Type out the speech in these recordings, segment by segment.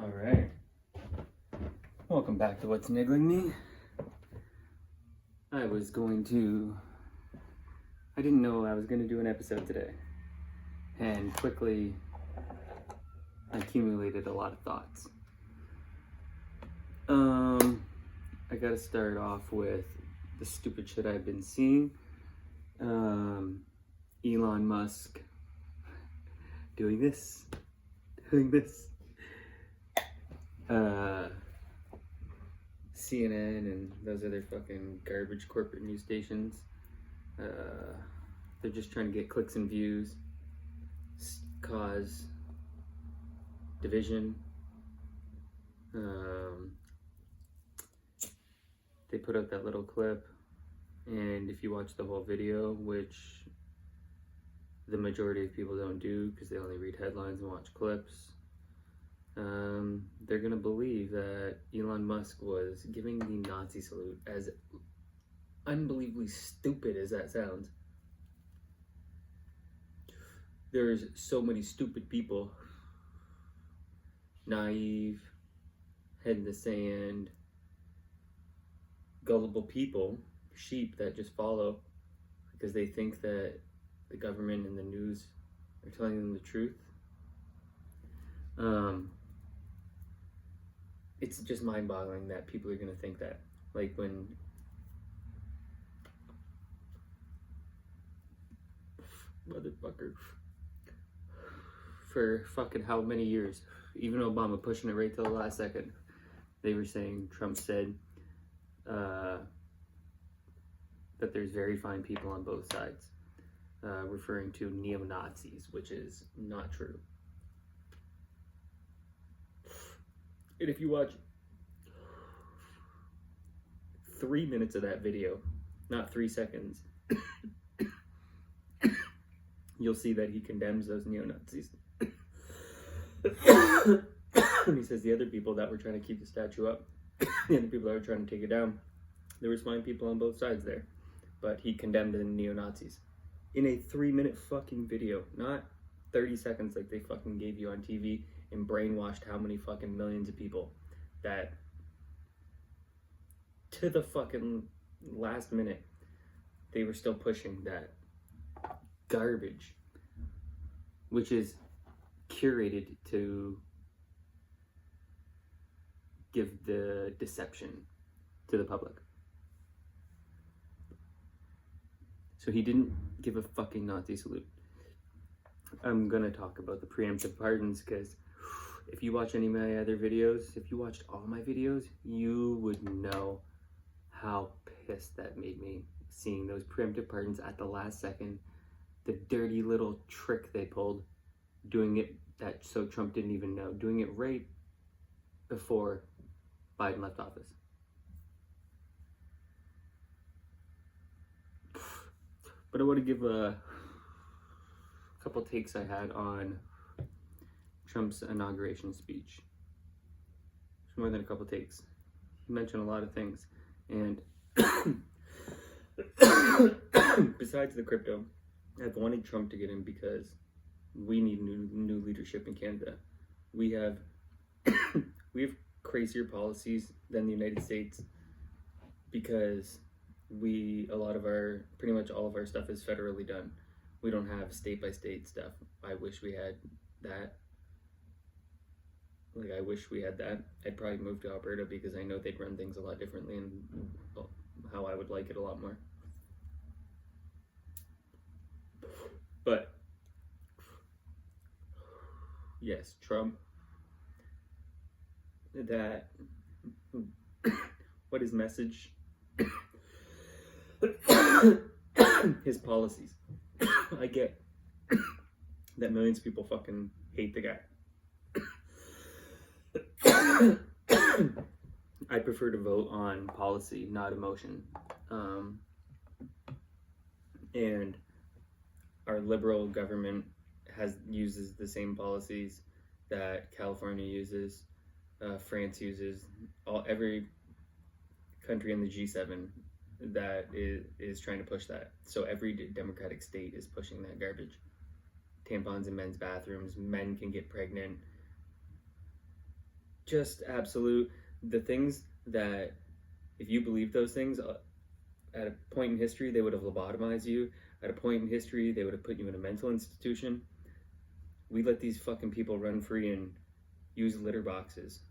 Alright, welcome back to What's Niggling Me. I didn't know I was going to do an episode today, and quickly accumulated a lot of thoughts. I gotta start off with the stupid shit I've been seeing. Elon Musk doing this. CNN and those other fucking garbage corporate news stations. They're just trying to get clicks and views, cause division. They put out that little clip, and if you watch the whole video, which the majority of people don't do because they only read headlines and watch clips, they're gonna believe that Elon Musk was giving the Nazi salute, as unbelievably stupid as that sounds. There's so many stupid people, naive, head in the sand, gullible people, sheep that just follow because they think that the government and the news are telling them the truth. It's just mind-boggling that people are gonna think that. Like when motherfucker, for fucking how many years, even Obama pushing it right till the last second, they were saying, Trump said that there's very fine people on both sides, referring to neo-Nazis, which is not true. And if you watch 3 minutes of that video, not 3 seconds, you'll see that he condemns those neo-Nazis. And he says the other people that were trying to keep the statue up, the other people that were trying to take it down, there was fine people on both sides there. But he condemned the neo-Nazis. In a 3-minute fucking video, not 30 seconds like they fucking gave you on TV and brainwashed how many fucking millions of people that to the fucking last minute they were still pushing that garbage, which is curated to give the deception to the public. So he didn't give a fucking Nazi salute. I'm gonna talk about the preemptive pardons because if you watch any of my other videos, if you watched all my videos, you would know how pissed that made me, seeing those preemptive pardons at the last second, the dirty little trick they pulled, doing it that so Trump didn't even know, doing it right before Biden left office. But I want to give a couple takes I had on Trump's inauguration speech. It's more than a couple takes. He mentioned a lot of things. And besides the crypto, I've wanted Trump to get in because we need new leadership in Canada. We have crazier policies than the United States because pretty much all of our stuff is federally done. We don't have state by state stuff. I wish we had that. I wish we had that. I'd probably move to Alberta because I know they'd run things a lot differently and how I would like it a lot more. But yes, Trump, what his message, his policies. I get that millions of people fucking hate the guy. I prefer to vote on policy, not emotion. And our liberal government uses the same policies that California uses, France uses, every country in the G7 that is trying to push that. So every democratic state is pushing that garbage. Tampons in men's bathrooms, men can get pregnant. Just absolute, the things that, if you believe those things, at a point in history, they would have lobotomized you. At a point in history, they would have put you in a mental institution. We let these fucking people run free and use litter boxes.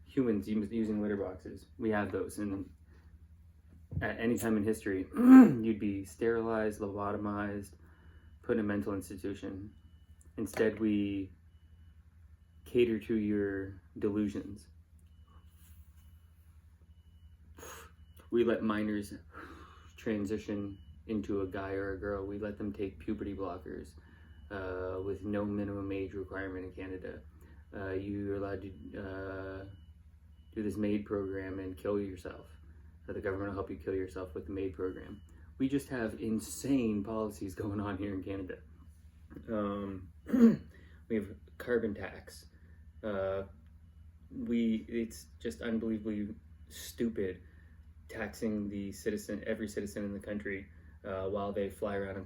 Humans using litter boxes. We have those. And at any time in history, you'd be sterilized, lobotomized, put in a mental institution. Instead, we cater to your delusions. We let minors transition into a guy or a girl. We let them take puberty blockers with no minimum age requirement in Canada. You're allowed to do this MAID program and kill yourself. The government will help you kill yourself with the MAID program. We just have insane policies going on here in Canada. We have carbon tax. It's just unbelievably stupid taxing every citizen in the country while they fly around in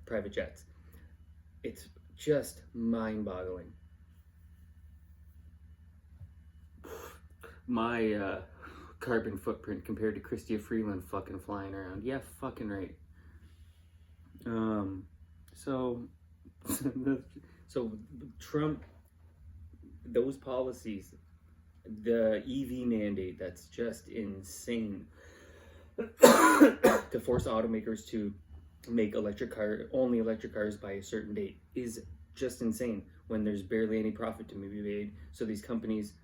private jets. It's just mind-boggling. My carbon footprint compared to Chrystia Freeland fucking flying around. Yeah, fucking right. So Trump, those policies, the EV mandate, that's just insane. To force automakers to make only electric cars by a certain date is just insane when there's barely any profit to be made. So these companies,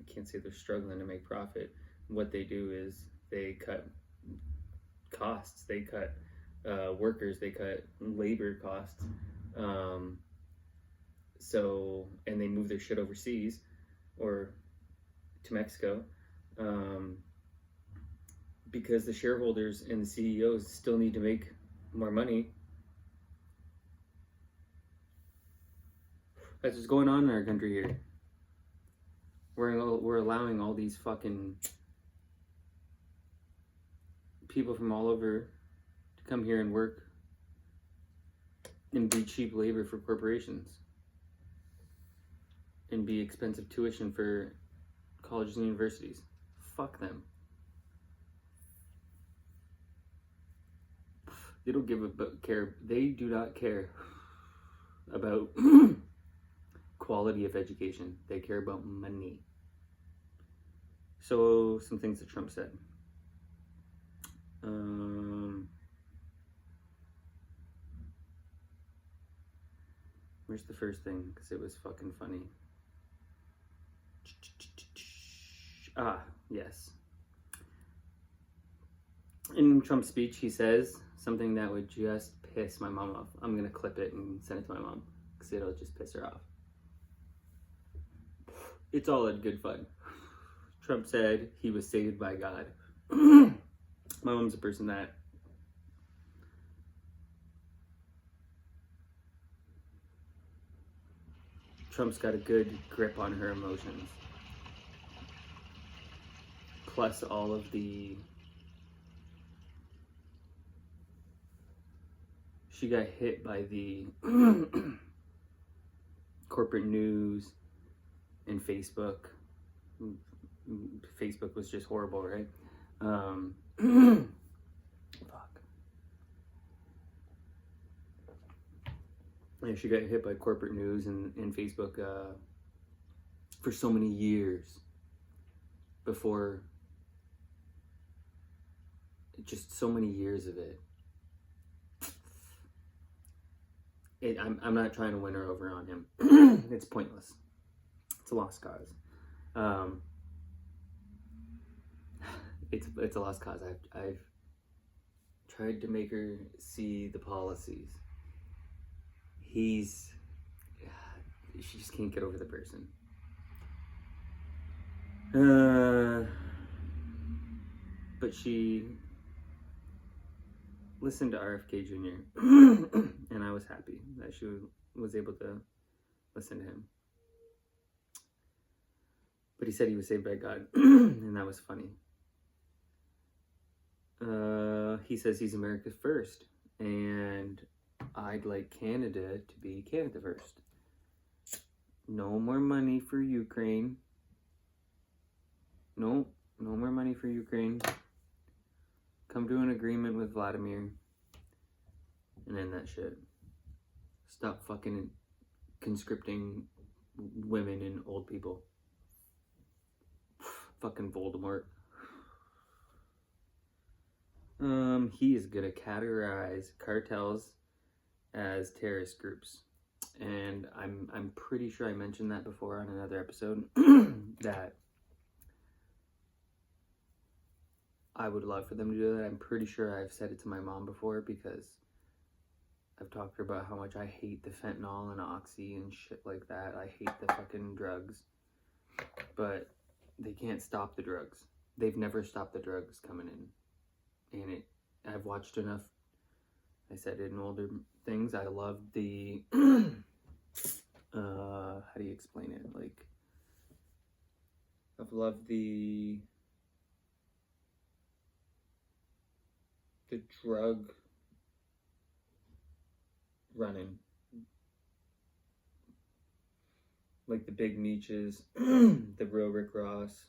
I can't say they're struggling to make profit. What they do is they cut costs, they cut workers, they cut labor costs. And they move their shit overseas or to Mexico. Because the shareholders and the CEOs still need to make more money. That's what's going on in our country here. We're allowing all these fucking people from all over to come here and work and be cheap labor for corporations and be expensive tuition for colleges and universities. Fuck them. They don't care. They do not care about quality of education. They care about money. So, some things that Trump said. Where's the first thing? Because it was fucking funny. Yes. In Trump's speech, he says something that would just piss my mom off. I'm going to clip it and send it to my mom because it'll just piss her off. It's all in good fun. Trump said he was saved by God. My mom's a person that Trump's got a good grip on her emotions. Plus all of the... She got hit by the corporate news and Facebook. Facebook was just horrible, right? Fuck. Yeah, she got hit by corporate news and Facebook for so many years before, just so many years of it. I'm not trying to win her over on him. It's pointless. It's a lost cause. It's a lost cause. I've tried to make her see the policies. She just can't get over the person. But she listened to RFK Jr. and I was happy that she was able to listen to him. But he said he was saved by God, and that was funny. He says he's America first, and I'd like Canada to be Canada first. No more money for Ukraine. No more money for Ukraine. Come to an agreement with Vladimir and end that shit. Stop fucking conscripting women and old people. Fucking Voldemort. He is gonna categorize cartels as terrorist groups. And I'm pretty sure I mentioned that before on another episode that I would love for them to do that. I'm pretty sure I've said it to my mom before because I've talked to her about how much I hate the fentanyl and oxy and shit like that. I hate the fucking drugs. But they can't stop the drugs. They've never stopped the drugs coming in. And I've watched enough. I said it in older things. I love the how do you explain it? Like, I've loved the drug running, like the big niches, the real Rick Ross,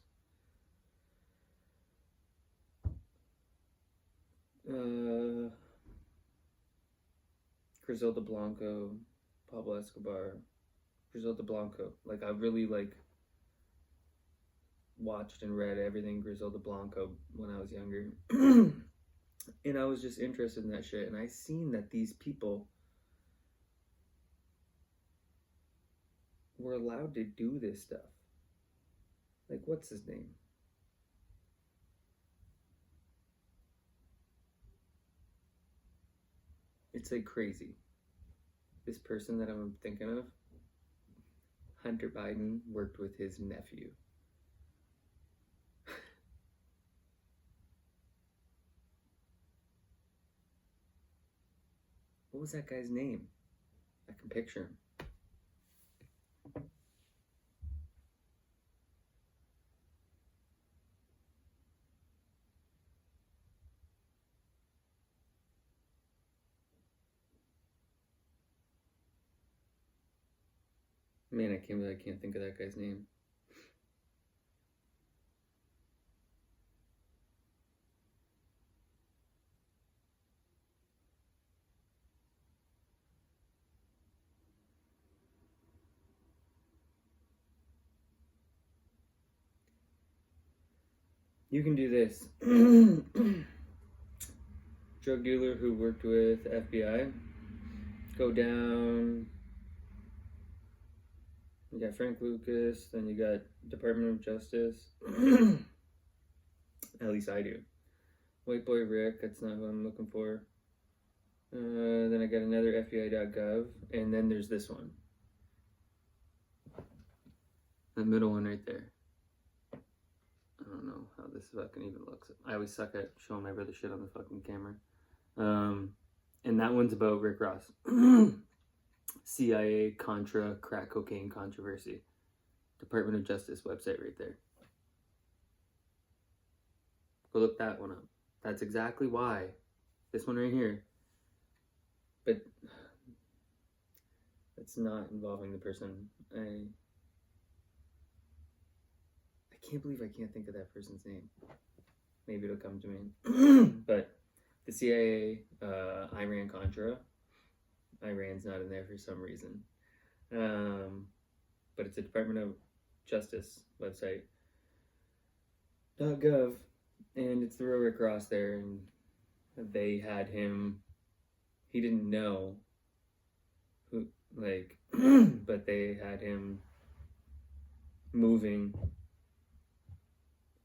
Griselda Blanco, Pablo Escobar, Griselda Blanco. Like, I really watched and read everything Griselda Blanco when I was younger. And I was just interested in that shit. And I seen that these people were allowed to do this stuff. Like, what's his name? It's like crazy. This person that I'm thinking of, Hunter Biden, worked with his nephew. What was that guy's name? I can picture him. Man, I can't think of that guy's name. You can do this. Drug dealer who worked with FBI. Go down. You got Frank Lucas, then you got Department of Justice. At least I do. White Boy Rick, that's not who I'm looking for. Then I got another FBI.gov, and then there's this one. The middle one right there. I don't know how this fucking even looks. I always suck at showing my brother shit on the fucking camera. And that one's about Rick Ross. CIA Contra crack cocaine controversy. Department of Justice website right there. Go look that one up. That's exactly why. This one right here. But that's not involving the person. I can't believe I can't think of that person's name. Maybe it'll come to me. But the CIA, Iran Contra. Iran's not in there for some reason. But it's a Department of Justice website. .gov. And it's the real Rick Ross there. And they had him. He didn't know who, but they had him moving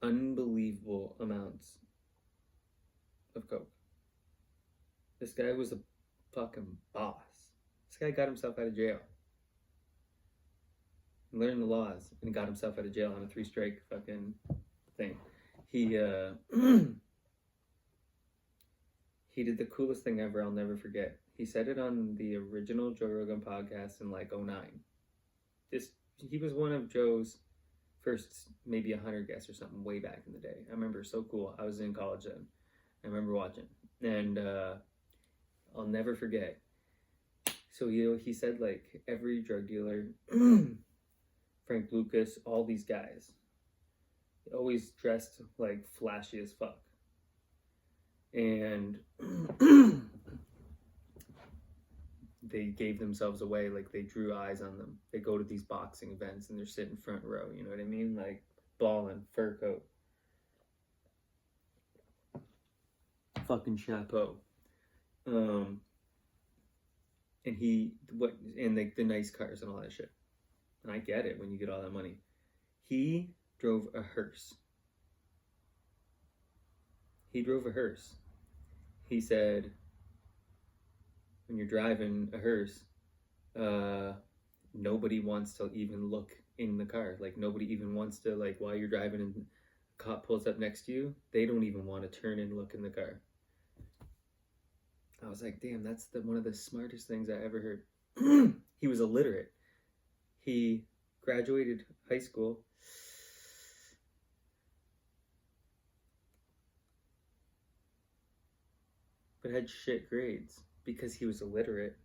unbelievable amounts of coke. This guy was a fucking boss. This guy got himself out of jail. Learned the laws and got himself out of jail on a 3-strike fucking thing. He did the coolest thing ever. I'll never forget. He said it on the original Joe Rogan podcast in 2009. He was one of Joe's first maybe 100 guests or something way back in the day. I remember, so cool. I was in college then. I remember watching. And I'll never forget. So he said every drug dealer Frank Lucas, all these guys. Always dressed like flashy as fuck. And they gave themselves away, like they drew eyes on them. They go to these boxing events and they're sitting front row, you know what I mean? Like ballin', fur coat. Fucking chapeau. And like the nice cars and all that shit. And I get it when you get all that money. He drove a hearse. He said, when you're driving a hearse, nobody wants to even look in the car. Like nobody even wants to, like, while you're driving and a cop pulls up next to you, they don't even want to turn and look in the car. I was like, damn, that's one of the smartest things I ever heard. He was illiterate. He graduated high school. But had shit grades because he was illiterate.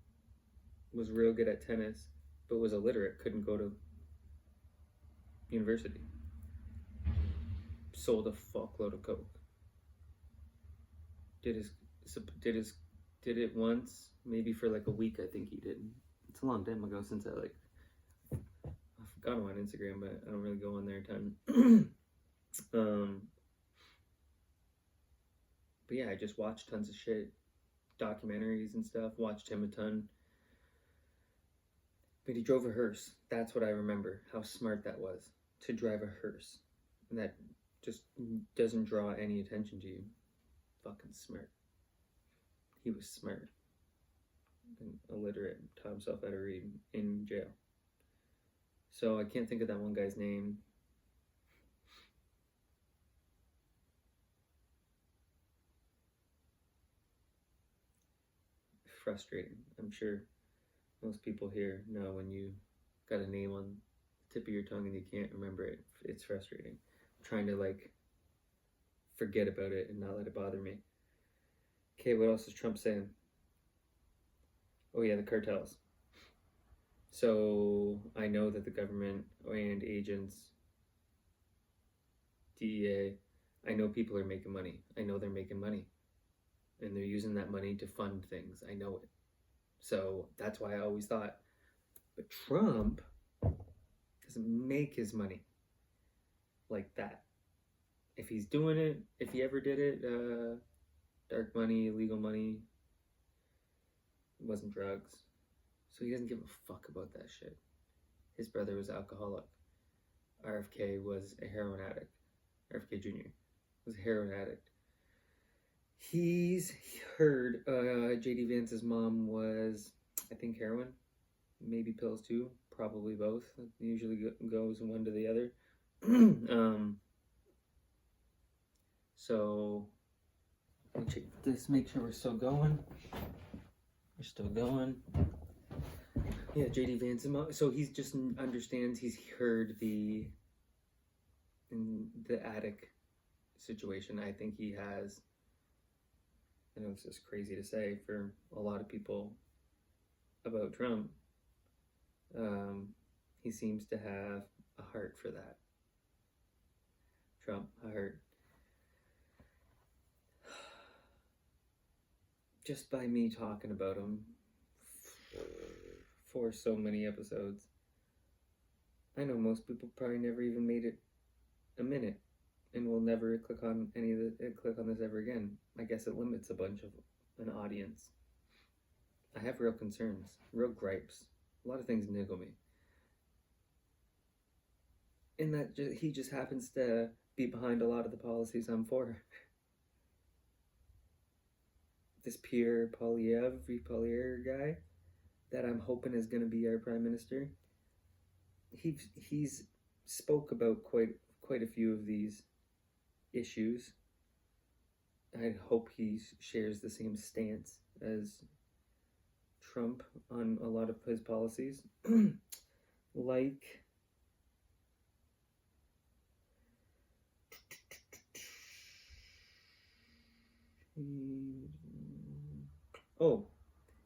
Was real good at tennis, but was illiterate. Couldn't go to university. Sold a fuckload of coke. Did it once, maybe for like a week. I think he did. It's a long time ago since I got him on Instagram, but I don't really go on there a ton. But yeah, I just watched tons of shit, documentaries and stuff. Watched him a ton. But he drove a hearse. That's what I remember. How smart that was to drive a hearse, and that just doesn't draw any attention to you. Fucking smart. He was smart and illiterate, taught himself how to read in jail. So I can't think of that one guy's name. Frustrating. I'm sure most people here know when you got a name on the tip of your tongue and you can't remember it. It's frustrating. I'm trying to like forget about it and not let it bother me. Okay, what else is Trump saying? Oh yeah, the cartels. So I know that the government and agents, DEA, I know people are making money. I know they're making money. And they're using that money to fund things. I know it. So that's why I always thought, but Trump doesn't make his money like that. If he's doing it, if he ever did it, dark money, illegal money, it wasn't drugs. So he doesn't give a fuck about that shit. His brother was alcoholic. RFK was a heroin addict. RFK Jr. was a heroin addict. He's heard J.D. Vance's mom was, I think, heroin, maybe pills too, probably both. It usually goes one to the other. So, let me check this, make sure we're still going. We're still going. Yeah, J.D. Vance's mom. So he just understands, he's heard the attic situation. I think he has, I know it's just crazy to say for a lot of people about Trump. He seems to have a heart for that. Trump, a heart. Just by me talking about him for so many episodes, I know most people probably never even made it a minute and will never click on this ever again. I guess it limits a bunch of an audience. I have real concerns, real gripes. A lot of things niggle me. And that he just happens to be behind a lot of the policies I'm for. This Pierre Poilievre guy that I'm hoping is going to be our prime minister. He's spoke about quite a few of these issues. I hope he shares the same stance as Trump on a lot of his policies. Like,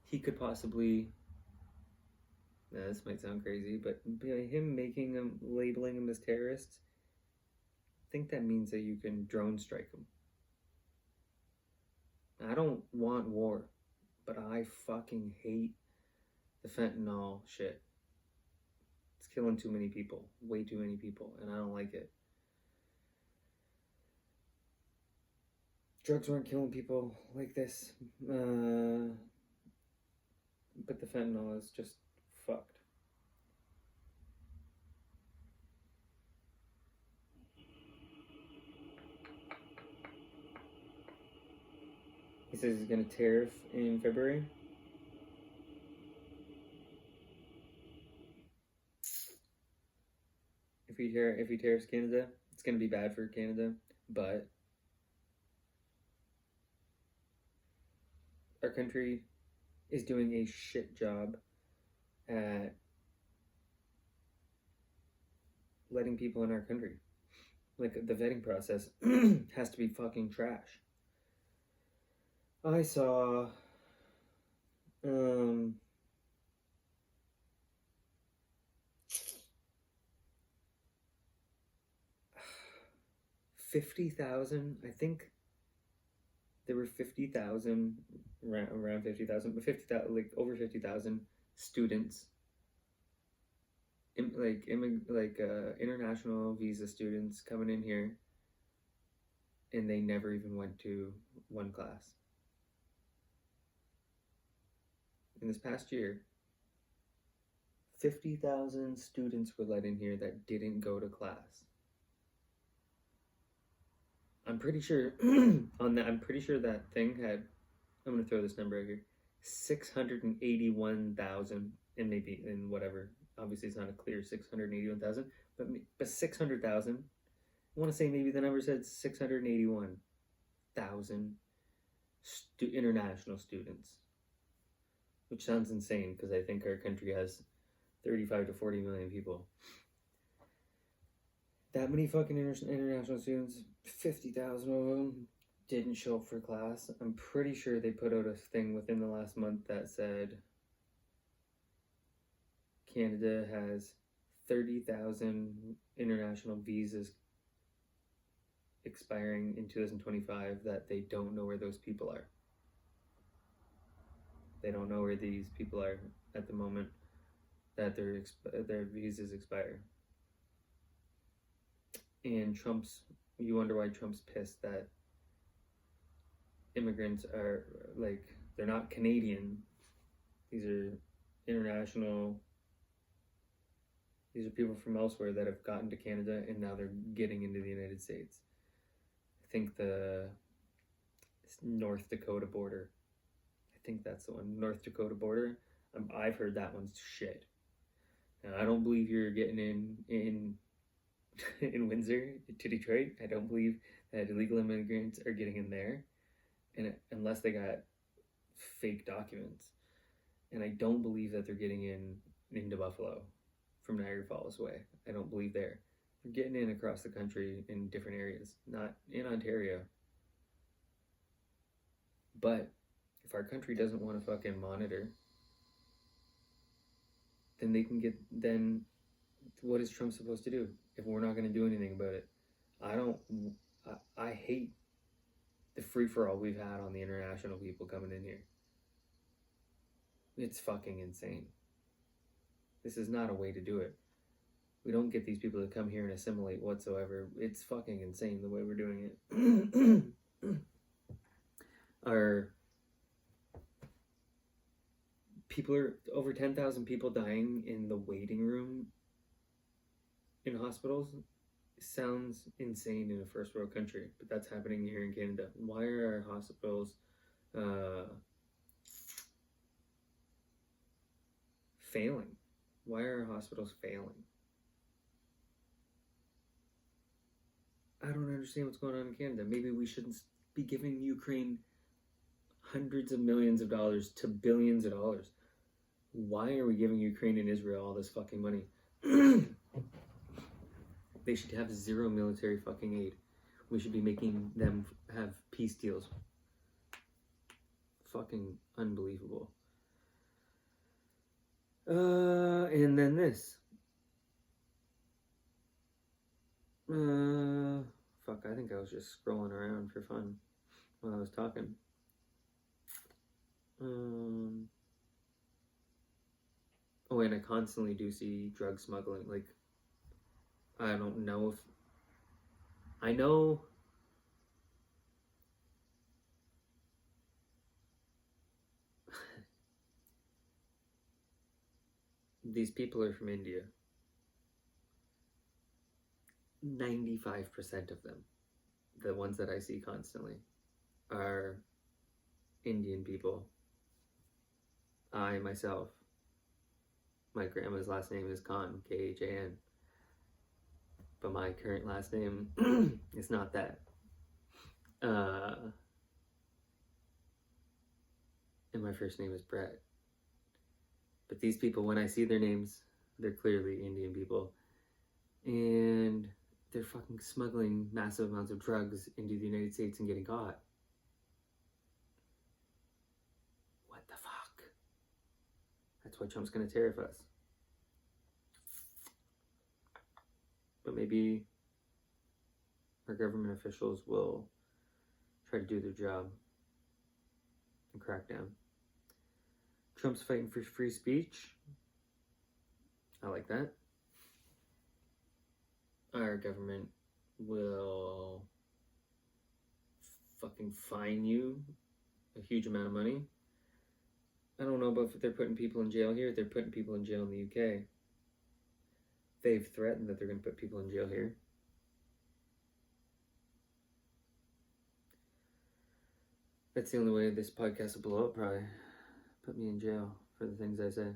he could possibly Now, this might sound crazy, but by him making them, labeling them as terrorists, I think that means that you can drone strike them. I don't want war, but I fucking hate the fentanyl shit. It's killing too many people, way too many people, and I don't like it. Drugs weren't killing people like this, but the fentanyl is just fucked. He says he's going to tariff in February. If he tariffs Canada, it's going to be bad for Canada, but our country is doing a shit job at letting people in our country. Like, the vetting process has to be fucking trash. I saw 50,000, I think there were 50,000, around 50,000, but 50,000, like over 50,000 students, international visa students coming in here, and they never even went to one class. In this past year, 50,000 students were let in here that didn't go to class. I'm pretty sure I'm pretty sure that thing had, I'm gonna throw this number out here, 681,000, and maybe in whatever. Obviously, it's not a clear 681,000, but 600,000. I want to say maybe the number said 681,000 international students, which sounds insane because I think our country has 35 to 40 million people. That many fucking international students, 50,000 of them didn't show up for class. I'm pretty sure they put out a thing within the last month that said Canada has 30,000 international visas expiring in 2025 that they don't know where those people are. They don't know where these people are at the moment that their visas expire. And you wonder why Trump's pissed that immigrants are, like, they're not Canadian. These are international, these are people from elsewhere that have gotten to Canada and now they're getting into the United States. I think the North Dakota border. I think that's the one, North Dakota border. I've heard that one's shit. Now, I don't believe you're getting in Windsor to Detroit. I don't believe that illegal immigrants are getting in there, and unless they got fake documents. And I don't believe that they're getting into Buffalo from Niagara Falls way. I don't believe they're getting in across the country in different areas, not in Ontario. But if our country doesn't want to fucking monitor, then they can get, then what is Trump supposed to do if we're not going to do anything about it? I hate the free-for-all we've had on the international people coming in here. It's fucking insane. This is not a way to do it. We don't get these people to come here and assimilate whatsoever. It's fucking insane the way we're doing it. Over 10,000 people dying in the waiting room in hospitals. Sounds insane in a first world country, but that's happening here in Canada. Why are our hospitals failing? Why are our hospitals failing? I don't understand what's going on in Canada. Maybe we shouldn't be giving Ukraine hundreds of millions of dollars to billions of dollars. Why are we giving Ukraine and Israel all this fucking money? They should have zero military fucking aid. We should be making them have peace deals. Fucking unbelievable. And then this. Fuck, I think I was just scrolling around for fun while I was talking. Oh, and I constantly do see drug smuggling. Like, I don't know if... I know... These people are from India. 95% of them, the ones that I see constantly, are Indian people. I myself, my grandma's last name is Khan, Khan, but my current last name is not that. And my first name is Brett. But these people, when I see their names, they're clearly Indian people. And they're fucking smuggling massive amounts of drugs into the United States and getting caught. What the fuck? That's why Trump's gonna tariff us. But maybe our government officials will try to do their job and crack down. Trump's fighting for free speech. I like that. Our government will fucking fine you a huge amount of money. I don't know about if they're putting people in jail here. They're putting people in jail in the UK. They've threatened that they're going to put people in jail here. That's the only way this podcast will blow up, probably. Put me in jail for the things I say.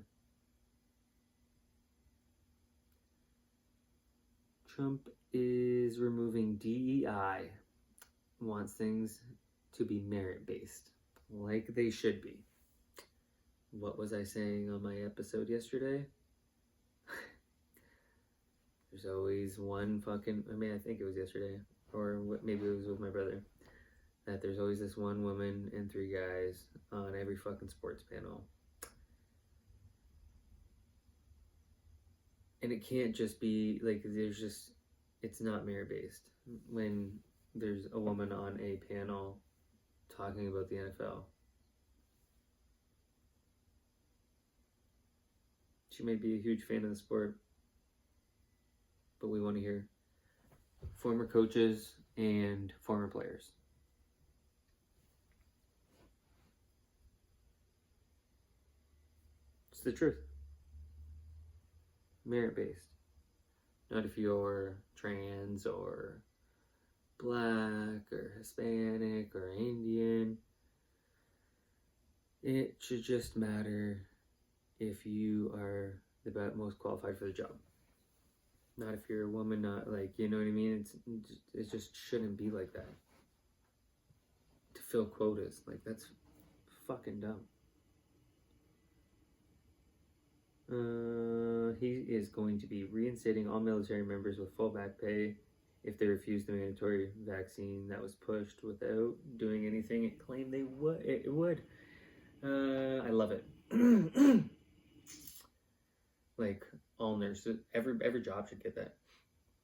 Trump is removing DEI. Wants things to be merit-based, like they should be. What was I saying on my episode yesterday? There's always one fucking... I think it was yesterday. Or maybe it was with my brother. That there's always this one woman and 3 guys on every fucking sports panel. And it can't just be, like, there's just... It's not merit-based. When there's a woman on a panel talking about the NFL. She may be a huge fan of the sport, but we want to hear former coaches and former players. It's the truth. Merit-based. Not if you're trans or black or Hispanic or Indian. It should just matter if you are the most qualified for the job. Not if you're a woman, not like, you know what I mean? It just shouldn't be like that. To fill quotas, like that's fucking dumb. He is going to be reinstating all military members with full back pay if they refuse the mandatory vaccine that was pushed without doing anything it claimed they would. It would. I love it. Like all nurses, every job should get that.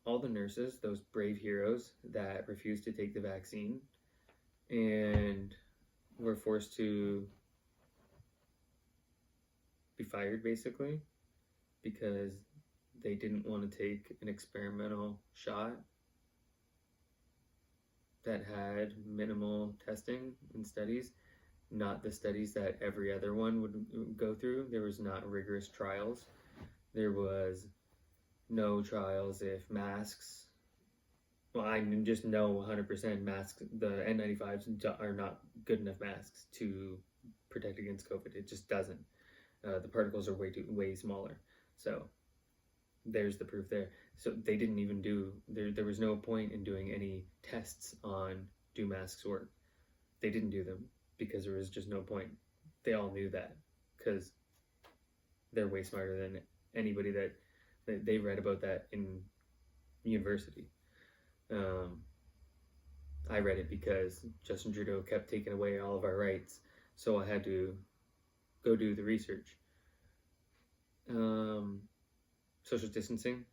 All the nurses, those brave heroes that refused to take the vaccine and were forced to be fired basically because they didn't want to take an experimental shot that had minimal testing and studies, not the studies that every other one would go through. There was not rigorous trials. There was no trials if masks, well, I just know 100% masks, the N95s are not good enough masks to protect against COVID. It just doesn't. The particles are way smaller. So there's the proof there. So they didn't even there was no point in doing any tests on do masks work. They didn't do them because there was just no point. They all knew that because they're way smarter than anybody that they read about that in university. I read it because Justin Trudeau kept taking away all of our rights, so I had to go do the research. Social distancing,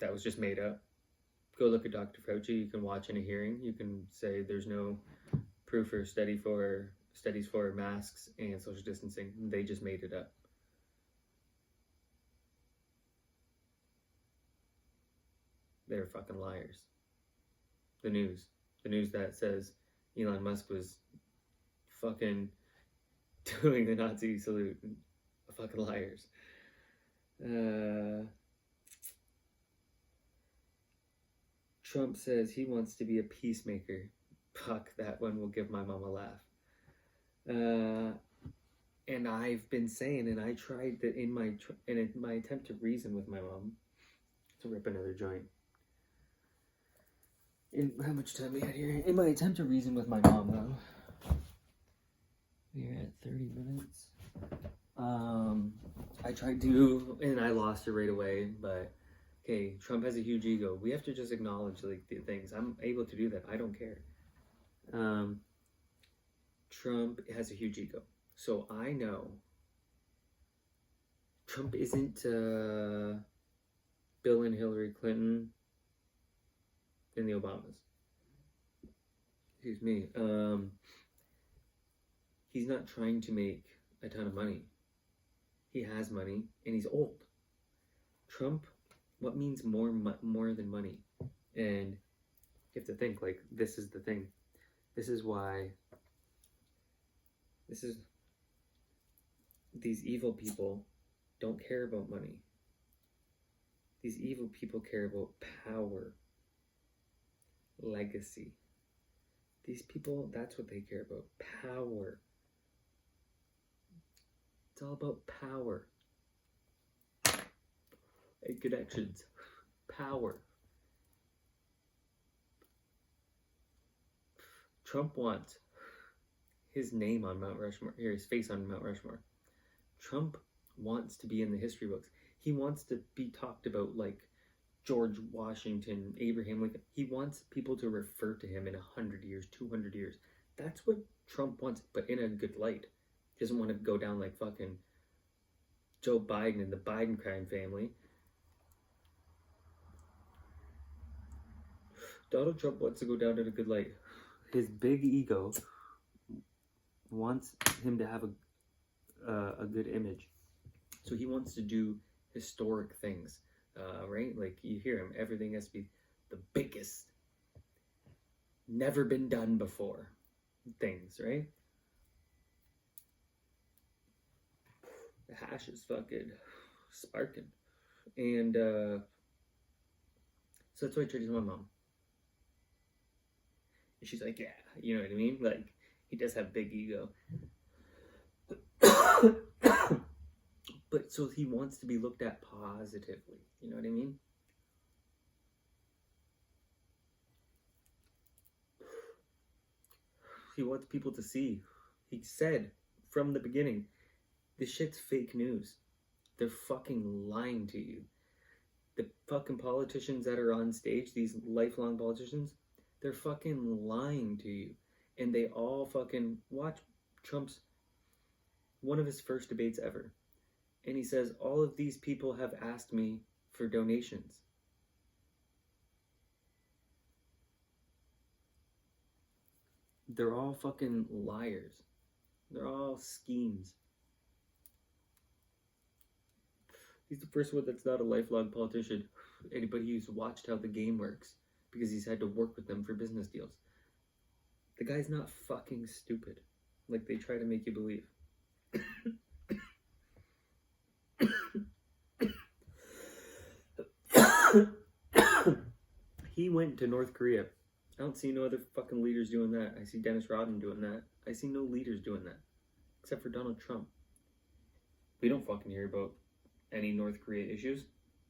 that was just made up. Go look at Dr. Fauci. You can watch in a hearing. You can say there's no proof or studies for masks and social distancing. They just made it up. They're fucking liars. The news that says Elon Musk was fucking doing the Nazi salute, fucking liars. Trump says he wants to be a peacemaker. Fuck, that one will give my mom a laugh. And I've been saying, and I tried that in my attempt to reason with my mom, to rip another joint. How much time we had here? In my attempt to reason with my mom, though, we're at 30 minutes. I tried to, and I lost her right away, but okay, Trump has a huge ego. We have to just acknowledge like the things. I'm able to do that. I don't care. Trump has a huge ego. So I know Trump isn't Bill and Hillary Clinton and the Obamas. Excuse me. He's not trying to make a ton of money. He has money and he's old. Trump, what means more than money? And you have to think, like, this is the thing. This is why these evil people don't care about money. These evil people care about power, legacy. These people, that's what they care about. Power. It's all about power. And connections. Power. Trump wants his name on Mount Rushmore, here, his face on Mount Rushmore. Trump wants to be in the history books. He wants to be talked about like George Washington, Abraham Lincoln. He wants people to refer to him in 100 years, 200 years. That's what Trump wants, but in a good light. He doesn't want to go down like fucking Joe Biden and the Biden crime family. Donald Trump wants to go down in a good light. His big ego wants him to have a good image. So he wants to do historic things, right? Like you hear him, everything has to be the biggest, never been done before things, right? The hash is fucking sparking. And so that's what I tried to tell my mom. And she's like, yeah, you know what I mean? Like, he does have big ego. But so he wants to be looked at positively. You know what I mean? He wants people to see. He said from the beginning, this shit's fake news. They're fucking lying to you. The fucking politicians that are on stage, these lifelong politicians, they're fucking lying to you. And they all fucking watch Trump's, one of his first debates ever. And he says, all of these people have asked me for donations. They're all fucking liars. They're all schemes. He's the first one that's not a lifelong politician. Anybody who's watched how the game works, because he's had to work with them for business deals. The guy's not fucking stupid, like they try to make you believe. He went to North Korea. I don't see no other fucking leaders doing that. I see Dennis Rodman doing that. I see no leaders doing that, except for Donald Trump. We don't fucking hear about any North Korea issues.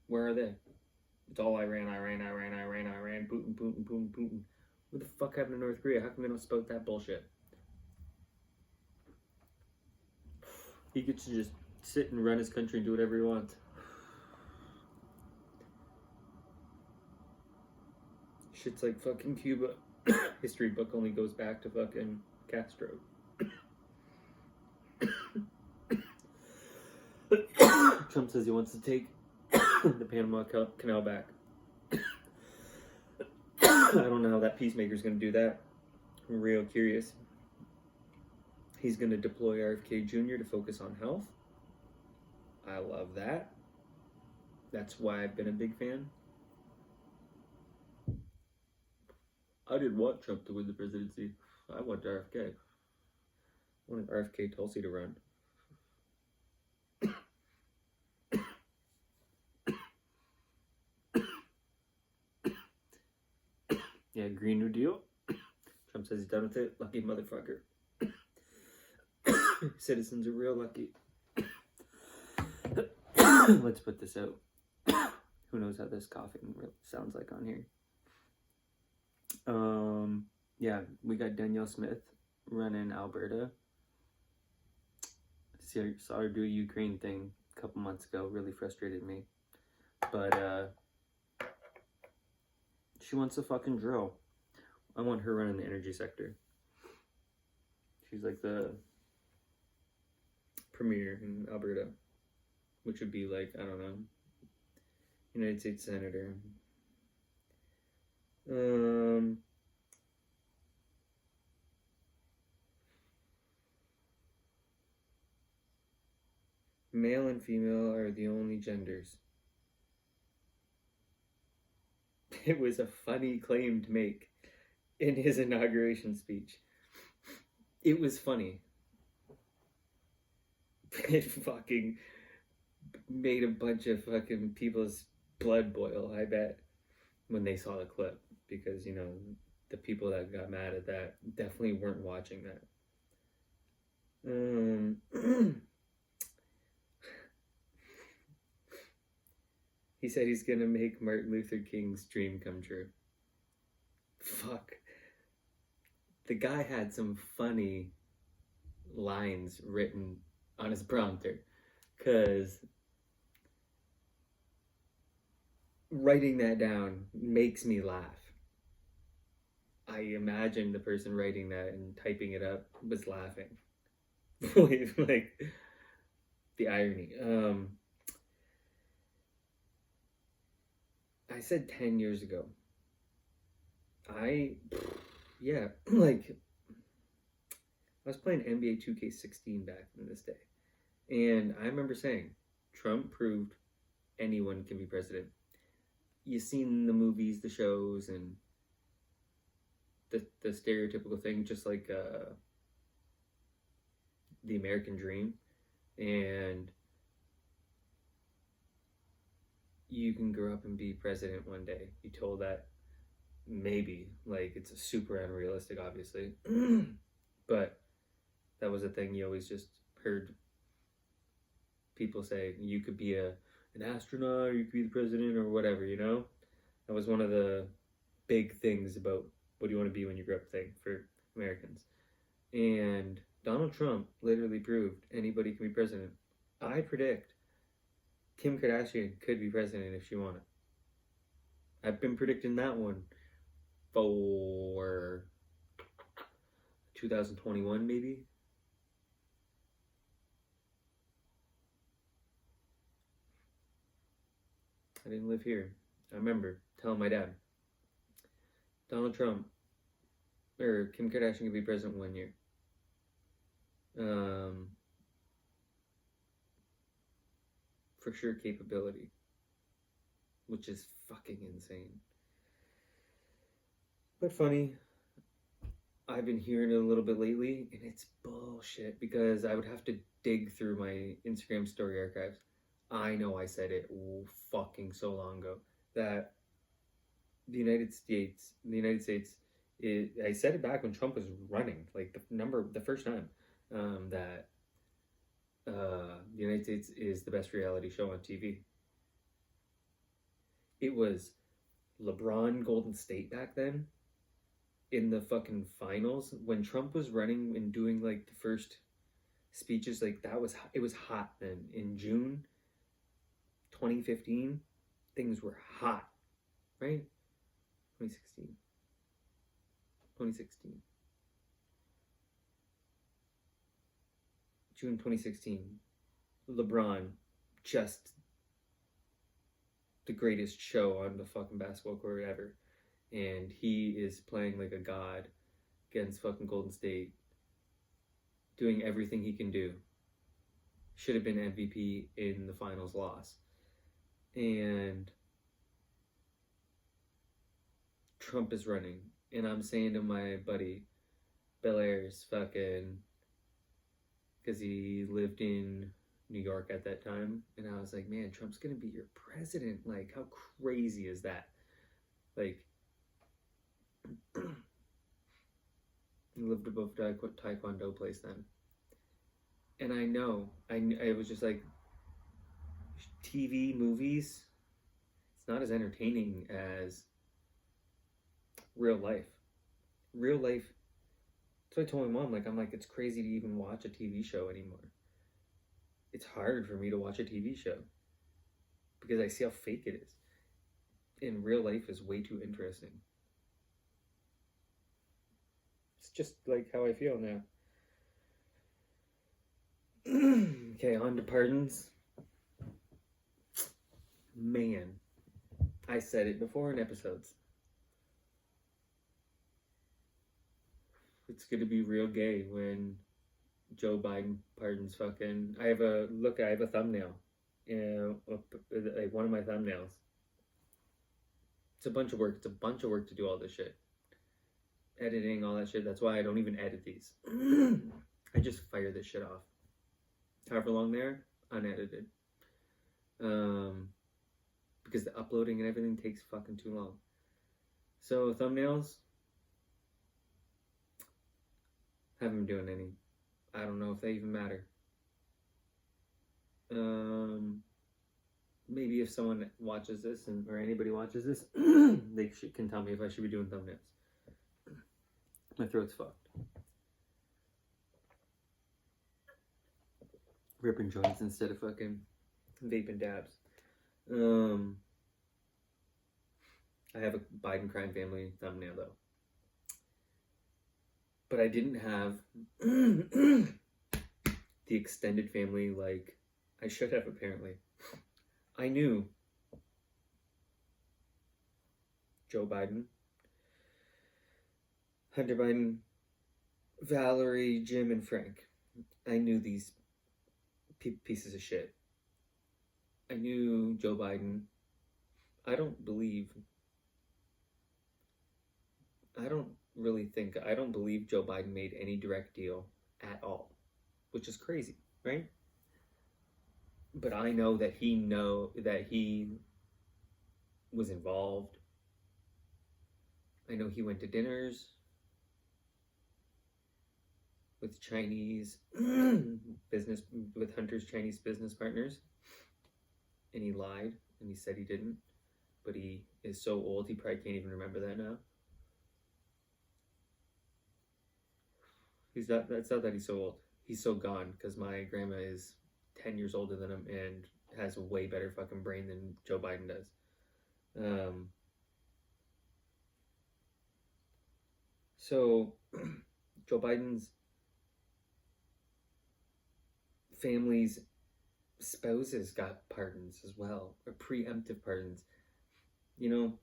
Where are they? It's all Iran, Putin, Putin, Putin, Putin. What the fuck happened to North Korea? How come they don't spout that bullshit? He gets to just sit and run his country and do whatever he wants. Shit's like fucking Cuba. History book only goes back to fucking Castro. Trump says he wants to take the Panama Canal back. I don't know how that peacemaker's going to do that. I'm real curious. He's going to deploy RFK Jr. to focus on health. I love that. That's why I've been a big fan. I didn't want Trump to win the presidency. I want RFK. I wanted RFK Tulsi to run. Yeah, Green New Deal. Trump says he's done with it. Lucky motherfucker. Citizens are real lucky. Let's put this out. Who knows how this coughing sounds like on here. Yeah, we got Danielle Smith running Alberta. Saw her do a Ukraine thing a couple months ago. Really frustrated me. But, she wants to fucking drill. I want her running the energy sector. She's like the premier in Alberta, which would be like, I don't know, United States Senator. Male and female are the only genders. It was a funny claim to make in his inauguration speech. It was funny. It fucking made a bunch of fucking people's blood boil, I bet, when they saw the clip. Because, you know, the people that got mad at that definitely weren't watching that. He said he's gonna make Martin Luther King's dream come true. Fuck. The guy had some funny lines written on his prompter, because writing that down makes me laugh. I imagine the person writing that and typing it up was laughing. Like, the irony. I said 10 years ago. Like, I was playing NBA 2K16 back in this day. And I remember saying, Trump proved anyone can be president. You've seen the movies, the shows, and the stereotypical thing, just like the American dream. And you can grow up and be president one day. You told that, maybe, like, it's a super unrealistic, obviously. But that was a thing you always just heard people say. You could be an astronaut, or you could be the president, or whatever, you know? That was one of the big things about what do you want to be when you grow up thing for Americans. And Donald Trump literally proved anybody can be president. I predict Kim Kardashian could be president if she wanted. I've been predicting that one for 2021, maybe. I didn't live here. I remember telling my dad, Donald Trump or Kim Kardashian could be president 1 year. For sure capability, which is fucking insane. But funny, I've been hearing it a little bit lately, and it's bullshit, because I would have to dig through my Instagram story archives. I know I said it fucking so long ago, that the United States, I said it back when Trump was running, like the first time, that the United States is the best reality show on TV. It was LeBron Golden State back then in the fucking finals when Trump was running and doing like the first speeches. Like, it was hot then. In June 2015, things were hot, right? 2016. June 2016, LeBron just the greatest show on the fucking basketball court ever. And he is playing like a god against fucking Golden State, doing everything he can do. Should have been MVP in the finals, loss. And Trump is running. And I'm saying to my buddy, Belair's fucking, because he lived in New York at that time, and I was like, man, Trump's gonna be your president. Like, how crazy is that? Like, he lived above Taekwondo place then. And I know, I was just like, TV, movies, it's not as entertaining as real life. Real life, that's what I told my mom, I'm like, it's crazy to even watch a TV show anymore. It's hard for me to watch a TV show because I see how fake it is. And real life is way too interesting. It's just like how I feel now. Okay, on to pardons. Man, I said it before in episodes. It's gonna be real gay when Joe Biden pardons fucking... I have a thumbnail. Like one of my thumbnails. It's a bunch of work. It's a bunch of work to do all this shit. Editing, all that shit. That's why I don't even edit these. I just fire this shit off. However long they're unedited. Because the uploading and everything takes fucking too long. So thumbnails, haven't been doing any. I don't know if they even matter. Maybe if someone watches this or anybody watches this, they can tell me if I should be doing thumbnails. My throat's fucked. Ripping joints instead of fucking vaping dabs. I have a Biden crime family thumbnail though. But I didn't have the extended family like I should have, apparently. I knew Joe Biden, Hunter Biden, Valerie, Jim, and Frank. I knew these pieces of shit. I knew Joe Biden. I don't believe Joe Biden made any direct deal at all, which is crazy, right? But I know that he was involved. I know he went to dinners with Chinese with Hunter's Chinese business partners, and he lied and he said he didn't, but he is so old he probably can't even remember that now. That's not that he's so old. He's so gone because my grandma is 10 years older than him and has a way better fucking brain than Joe Biden does. So Joe Biden's family's spouses got pardons as well, or preemptive pardons. You know,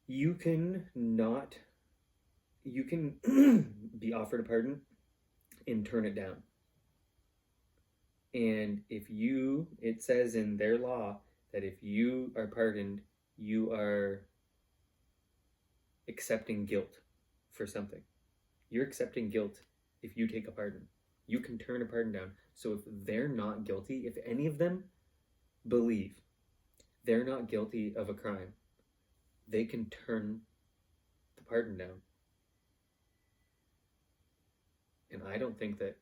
you can be offered a pardon and turn it down. And it says in their law that if you are pardoned, you are accepting guilt for something. You're accepting guilt if you take a pardon. You can turn a pardon down. So if they're not guilty, if any of them believe they're not guilty of a crime, they can turn the pardon down. And I don't think that...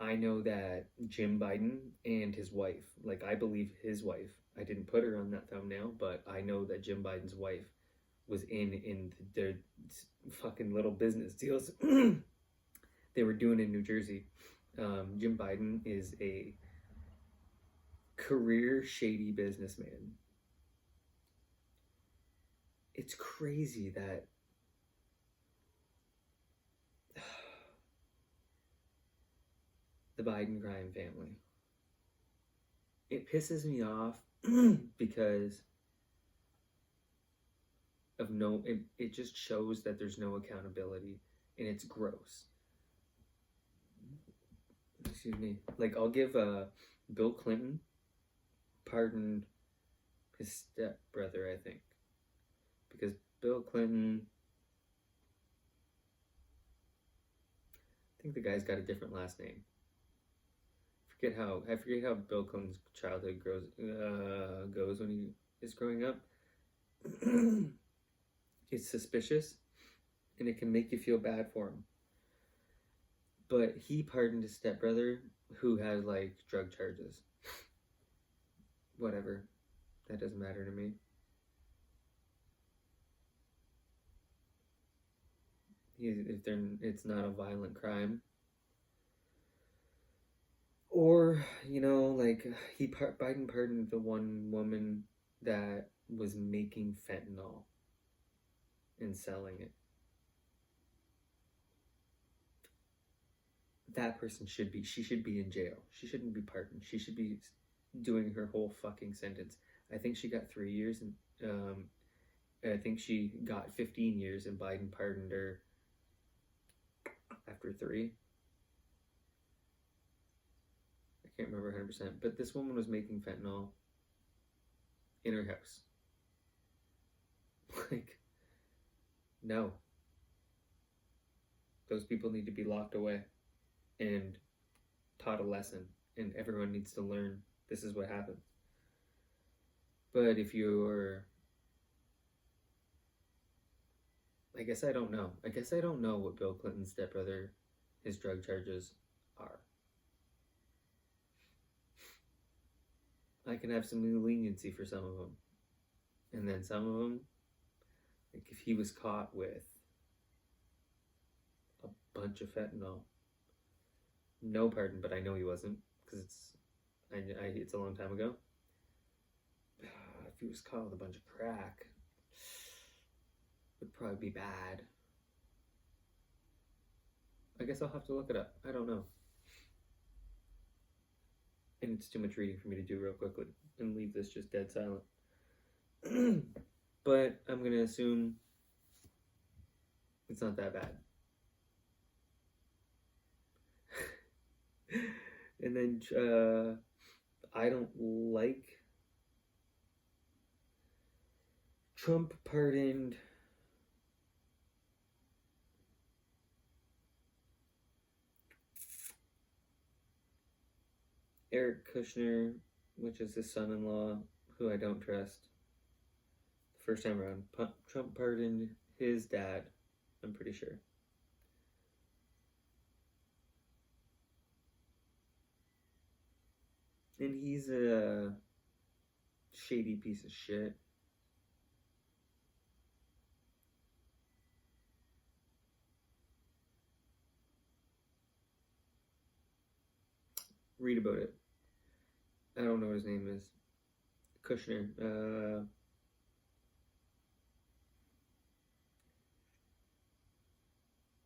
I know that Jim Biden and his wife, like I believe his wife, I didn't put her on that thumbnail, but I know that Jim Biden's wife was in their fucking little business deals they were doing in New Jersey. Jim Biden is a career shady businessman. It's crazy that the Biden crime family. It pisses me off because of it just shows that there's no accountability, and it's gross. Excuse me. Like, I'll give Bill Clinton pardoned his stepbrother, I think, because Bill Clinton, I think the guy's got a different last name. I forget how Bill Clinton's childhood goes when he is growing up. It's suspicious, and it can make you feel bad for him. But he pardoned his stepbrother, who had like drug charges. Whatever, that doesn't matter to me. It's not a violent crime. Or, you know, like, Biden pardoned the one woman that was making fentanyl and selling it. That person should be in jail. She shouldn't be pardoned. She should be doing her whole fucking sentence. I think she got 3 years, and I think she got 15 years, and Biden pardoned her after 3. I can't remember 100%, but this woman was making fentanyl in her house. Like, no. Those people need to be locked away and taught a lesson, and everyone needs to learn this is what happens. But if you're, I guess I don't know what Bill Clinton's stepbrother, his drug charges are. I can have some leniency for some of them. And then some of them, like if he was caught with a bunch of fentanyl, no pardon, but I know he wasn't, because it's a long time ago. If he was caught with a bunch of crack, would probably be bad. I guess I'll have to look it up. I don't know. And it's too much reading for me to do real quickly and leave this just dead silent. But I'm going to assume it's not that bad. And then I don't like Trump pardoned Eric Kushner, which is his son-in-law, who I don't trust. The first time around, Trump pardoned his dad, I'm pretty sure. And he's a shady piece of shit. Read about it. I don't know what his name is. Kushner.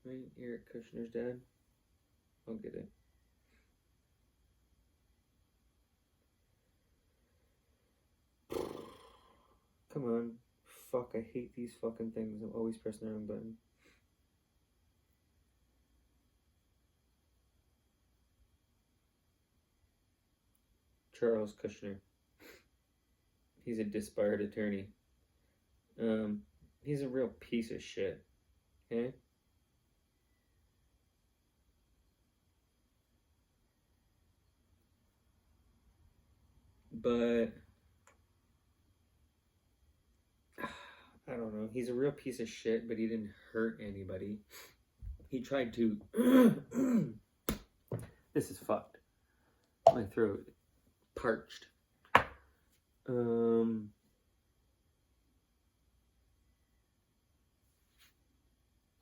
Right? Eric Kushner's dad? I'll get it. Come on. Fuck, I hate these fucking things. I'm always pressing the wrong button. Charles Kushner. He's a disbarred attorney. He's a real piece of shit. Okay? But I don't know. He's a real piece of shit, but he didn't hurt anybody. He tried to. This is fucked. My throat parched. I don't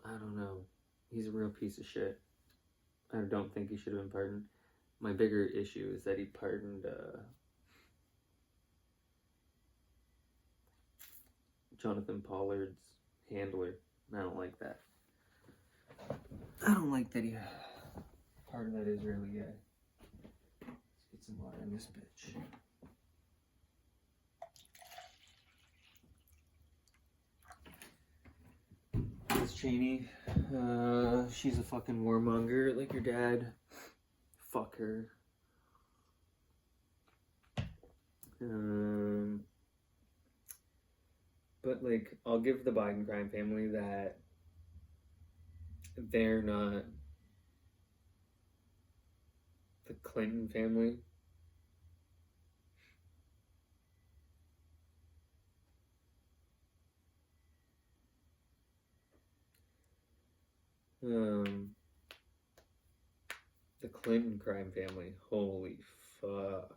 know. He's a real piece of shit. I don't think he should have been pardoned. My bigger issue is that he pardoned Jonathan Pollard's handler. I don't like that. I don't like that he pardoned that Israeli guy. some water in this bitch. Liz Cheney, she's a fucking warmonger like your dad. Fuck her. But like, I'll give the Biden crime family that they're not the Clinton family. The Clinton crime family, holy fuck.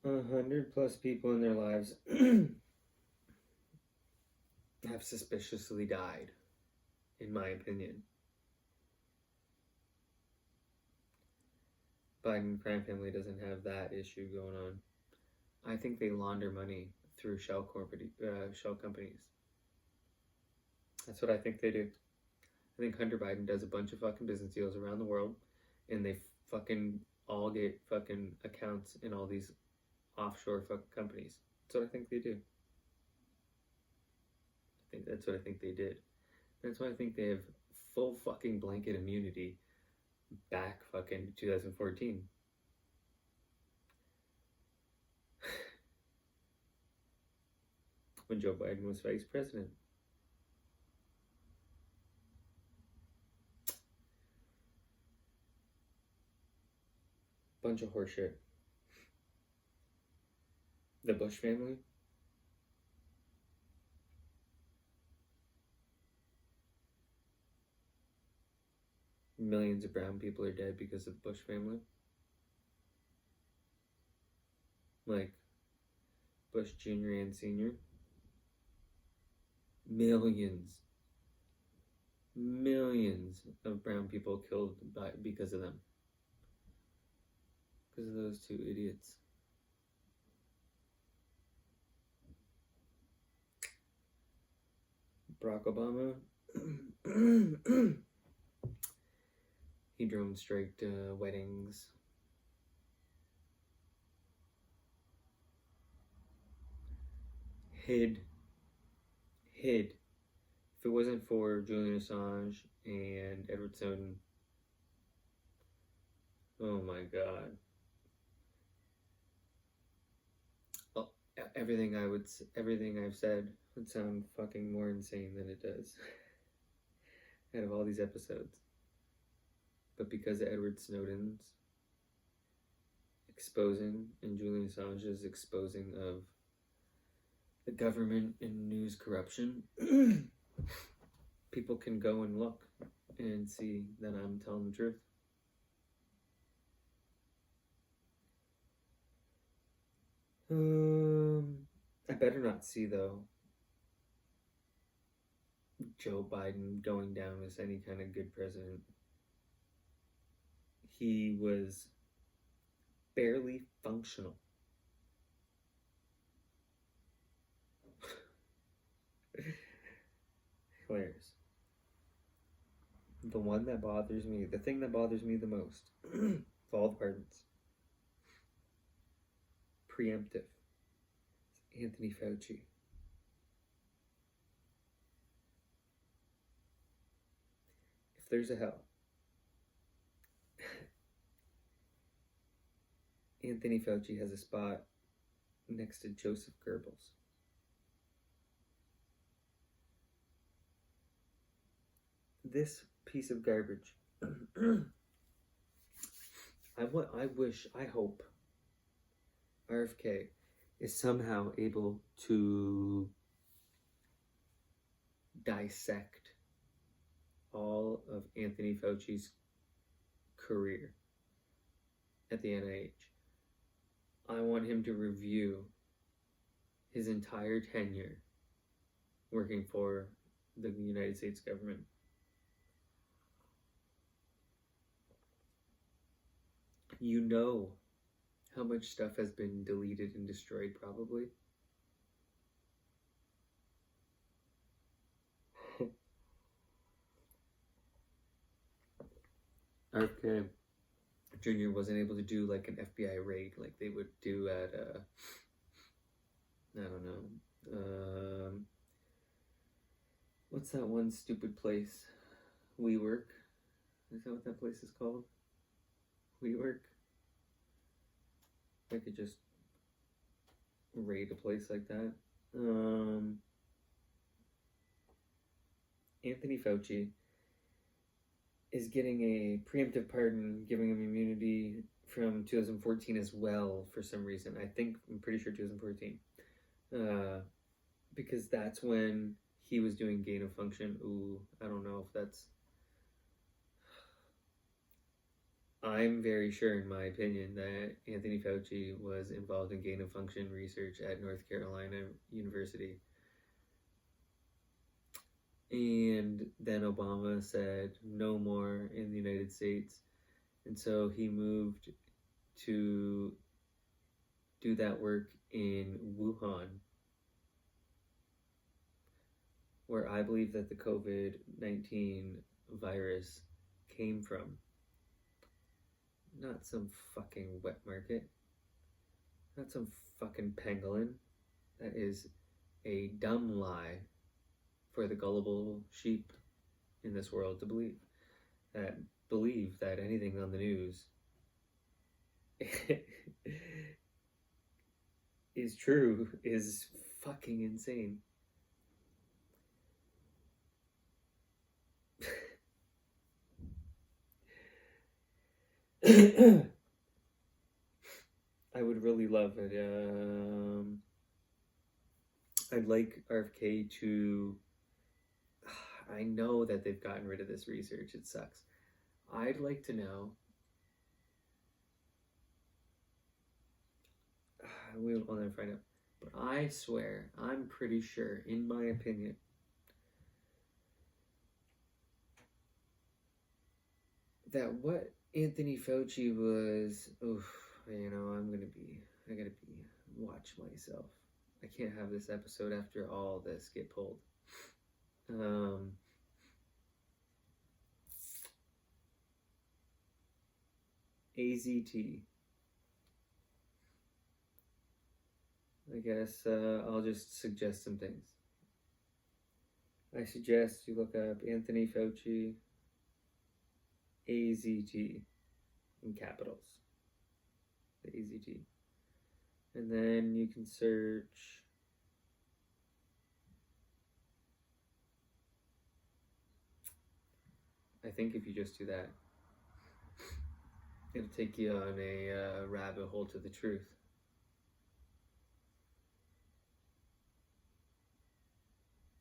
100+ people in their lives have suspiciously died, in my opinion. Biden crime family doesn't have that issue going on. I think they launder money through shell companies. That's what I think they do. I think Hunter Biden does a bunch of fucking business deals around the world, and they fucking all get fucking accounts in all these offshore fucking companies. That's what I think they do. That's what I think they did. That's why I think they have full fucking blanket immunity back fucking 2014. When Joe Biden was vice president. Bunch of horseshit. The Bush family. Millions of brown people are dead because of the Bush family. Like Bush Jr. and Sr. Millions of brown people killed because of them. Because of those two idiots. Barack Obama, he drone striked weddings. Hid. If it wasn't for Julian Assange and Edward Snowden, oh my god. Everything I've said would sound fucking more insane than it does out of all these episodes. But because of Edward Snowden's exposing and Julian Assange's exposing of the government and news corruption, people can go and look and see that I'm telling the truth. I better not see, though, Joe Biden going down as any kind of good president. He was barely functional. Hilarious. The thing that bothers me the most, of all the pardons, preemptive. It's Anthony Fauci. If there's a hell, Anthony Fauci has a spot next to Joseph Goebbels. This piece of garbage. I hope RFK is somehow able to dissect all of Anthony Fauci's career at the NIH. I want him to review his entire tenure working for the United States government. You know how much stuff has been deleted and destroyed, probably. RFK Jr. wasn't able to do like an FBI raid like they would do at I don't know, what's that one stupid place? WeWork. Is that what that place is called? WeWork. I could just raid a place like that. Anthony Fauci is getting a preemptive pardon, giving him immunity from 2014 as well for some reason. I'm pretty sure 2014. Because that's when he was doing gain of function. Ooh, I don't know if that's... I'm very sure, in my opinion, that Anthony Fauci was involved in gain of function research at North Carolina University. And then Obama said no more in the United States. And so he moved to do that work in Wuhan, where I believe that the COVID-19 virus came from. Not some fucking wet market. Not some fucking pangolin. That is a dumb lie for the gullible sheep in this world to believe. That believe that anything on the news is true is fucking insane. I would really love it. I'd like RFK to... I know that they've gotten rid of this research. It sucks. I'd like to know... We'll never find out. But I swear, I'm pretty sure, in my opinion, that what Anthony Fauci was... I gotta watch myself. I can't have this episode after all this get pulled. AZT. I guess I'll just suggest some things. I suggest you look up Anthony Fauci, AZT, in capitals. The AZT. And then you can search I think if you just do that, it'll take you on a rabbit hole to the truth.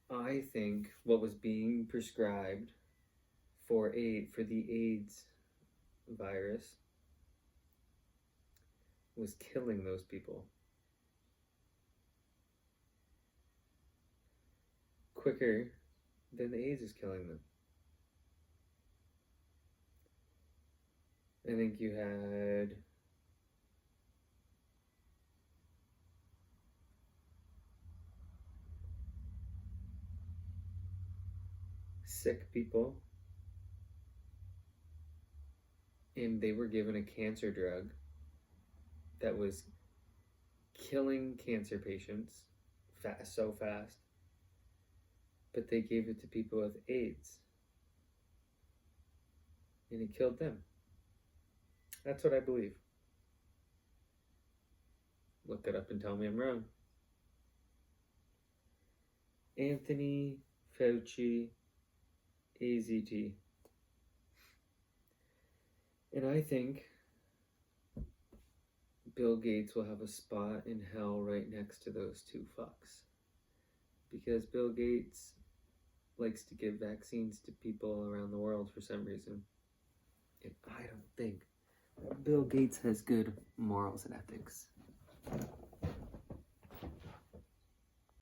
I think what was being prescribed for the AIDS virus was killing those people quicker than the AIDS is killing them. I think you had sick people, and they were given a cancer drug that was killing cancer patients so fast, but they gave it to people with AIDS, and it killed them. That's what I believe. Look it up and tell me I'm wrong. Anthony Fauci, AZT. And I think Bill Gates will have a spot in hell right next to those two fucks. Because Bill Gates likes to give vaccines to people around the world for some reason. And I don't think Bill Gates has good morals and ethics.